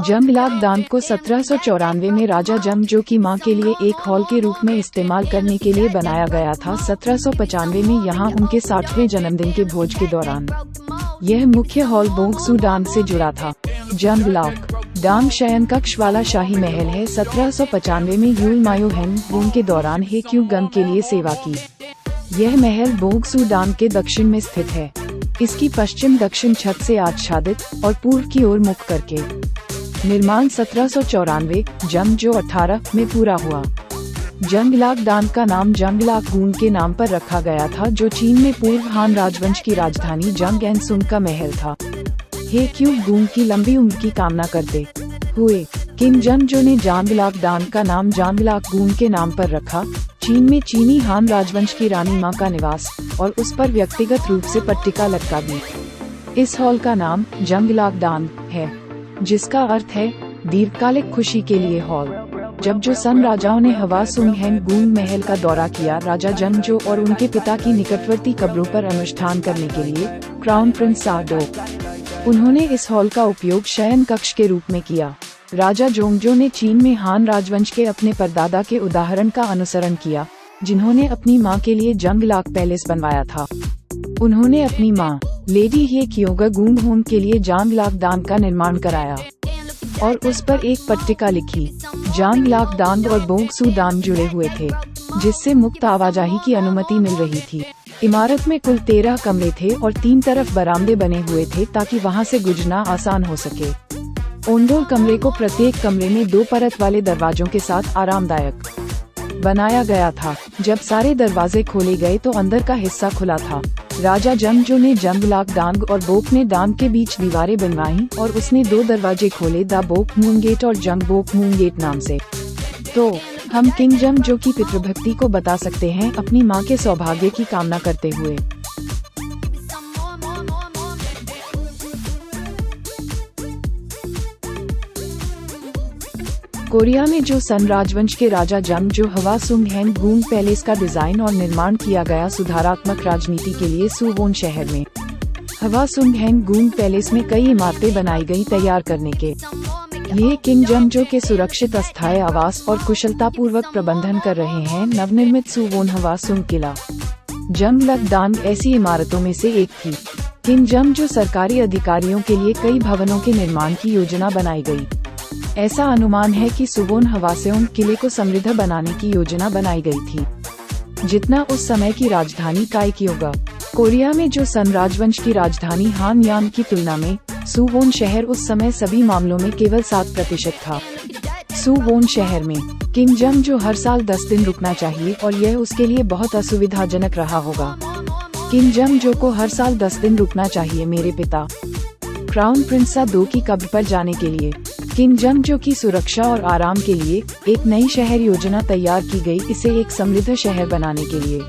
जंगलाक दान को 1794 में राजा जंगजो की मां के लिए एक हॉल के रूप में इस्तेमाल करने के लिए बनाया गया था। 1795 में यहां उनके 60वें जन्मदिन के भोज के दौरान यह मुख्य हॉल बोंगसू डांग से जुड़ा था। जंगलाक डांग शयन कक्ष वाला शाही महल है। 1795 में यूल मायो हेन बूम के दौरान हे क्यू गंग के लिए सेवा की। यह महल बोंगसू डांग के दक्षिण में स्थित है। इसकी पश्चिम दक्षिण छत से आच्छादित और पूर्व की ओर मुख करके निर्माण 1794 जंगजो 18 में पूरा हुआ। जंगलाक दान का नाम जंगलाक गून के नाम पर रखा गया था, जो चीन में पूर्व हान राजवंश की राजधानी जंग-एन-सुन का महल था। हे क्यू गून की लंबी उम्र की कामना करते हुए किंग जंगजो ने जंगलाक दान का नाम जंगलाक गून के नाम पर रखा। चीन में चीनी हान राजवंश की रानी मां का निवास और उस पर व्यक्तिगत रूप से पट्टिका लटका दी। इस हॉल का नाम जंगलाक दान है, जिसका अर्थ है दीर्घकालिक खुशी के लिए हॉल। जब जो सन राजाओं ने हवा सुंग हेन गून महल का दौरा किया, राजा जंगजो और उनके पिता की निकटवर्ती कब्रों पर अनुष्ठान करने के लिए क्राउन प्रिंस साडोक उन्होंने इस हॉल का उपयोग शयन कक्ष के रूप में किया। राजा जोंगजो ने चीन में हान राजवंश के अपने परदादा के उदाहरण का अनुसरण किया, जिन्होंने अपनी मां के लिए जंगलाक पैलेस बनवाया था। उन्होंने अपनी मां लेडी हे क्योगा गूंग होन के लिए जंगलाक दान का निर्माण कराया और उस पर एक पट्टिका लिखी। जंगलाक दान और बोंगसू दान जुड़े हुए थे, जिससे मुक्त आवाजाही की अनुमति मिल रही थी। इमारत में कुल 13 कमरे थे और 3 तरफ बरामदे बने हुए थे, ताकि वहां से गुजरना आसान हो सके। ओंडोल कमरे को प्रत्येक कमरे में 2 परत वाले दरवाजों के साथ आरामदायक बनाया गया था। जब सारे दरवाजे खोले गए तो अंदर का हिस्सा खुला था। राजा जंगजो ने जंगलाक दांग और बोक ने दांग के बीच दीवारें बनवाई और उसने 2 दरवाजे खोले, द बोक मून गेट और जंग बोक मून गेट नाम से। तो हम किंग जंगजो की पितृभक्ति को बता सकते हैं, अपनी मां के सौभाग्य की कामना करते हुए। कोरिया में जो सन राजवंश के राजा जंगजो हवा सुंग हेन गून पैलेस का डिजाइन और निर्माण किया गया सुधारात्मक राजनीति के लिए सुवोन शहर में हवा सुंग हेन गून पैलेस में कई इमारतें बनाई गई तैयार करने के लिए किंग जंगजो के सुरक्षित अस्थायी आवास और कुशलतापूर्वक प्रबंधन कर रहे हैं। नवनिर्मित सुवोन हवा सुंग किला जंगलाक दान ऐसी इमारतों में से एक थी। किंग जंगजो सरकारी अधिकारियों के लिए कई भवनों के निर्माण की योजना बनाई गई। ऐसा अनुमान है कि सुवोन हवासेओंग किले को समृद्ध बनाने की योजना बनाई गई थी, जितना उस समय की राजधानी काइक्योगा। कोरिया में जो सन राजवंश की राजधानी हानयान की तुलना में सुवोन शहर उस समय सभी मामलों में केवल 7% था। सुवोन शहर में किंग जंगजो हर साल 10 दिन रुकना चाहिए और यह उसके लिए बहुत असुविधाजनक रहा होगा। किंग जंगजो को हर साल 10 दिन रुकना चाहिए मेरे पिता क्राउन प्रिंस सा-दो की कब्र पर जाने के लिए। किंग जंगजो की सुरक्षा और आराम के लिए एक नई शहर योजना तैयार की गई, इसे एक समृद्ध शहर बनाने के लिए।